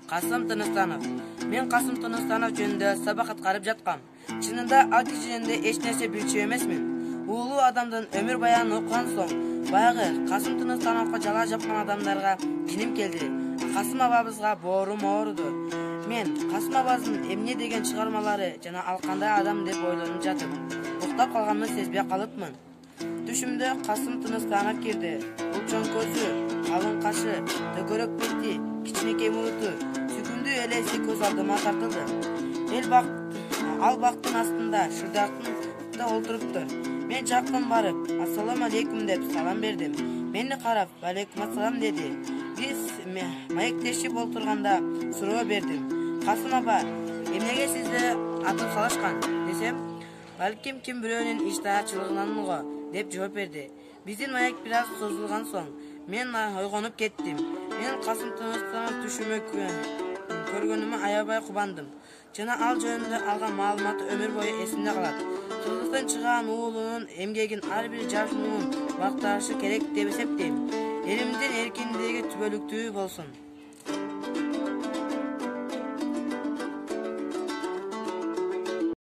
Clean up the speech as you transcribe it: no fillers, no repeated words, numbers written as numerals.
Касым Тыныстанов. Мен Касым Тыныстанов жөнүндө сабак аткарып жаткам. Чынында ал киши жөнүндө эч нерсе билчү эмесмин. Улуу адамдын өмүр баянын окуган соң, баягы Касым Тыныстановго жала жапкан адамдарга киним келди. Касым абабызга боорум ооруду. Мен Касым абаздын эмне деген чыгармалары жана ал кандай адам деп ойлонуп жатып, уктап калганымды сезбей калыпмын. Түшүмдө Касым Тыныстанов кирди. Улчоң көзү, калың кашы, төкөрөк бети, кичинекей муруту, сүйкүмдүү элеси көз алдыма тартылды. Ал бактын астында шырдактын олтуруптур. Мен жакын барып, ассаламу алейкум деп салам бердим. Мени карап, алейкум ассалам деди. Биз маектешип олтурганда суроо бердим. Касым аба, эмнеге сизди атып салышкан десем, балким ким бирөөнүн иштаачылыгынан го деп жооп берди. Биздин маек бир аз созулган соң, мен ойгонуп кеттим. Мен Касым Тыныстанов түшүмө көргөнүмө аябай кубандым. Жана ал жөнүндө алган маалыматы өмүр бою эсимде калат. Кыргыздан чыган уулунун эмгегин ар бир жаш муун бакташы керек деп эсептейм. Элимдин эркиндиги түбөлүктүү болсун.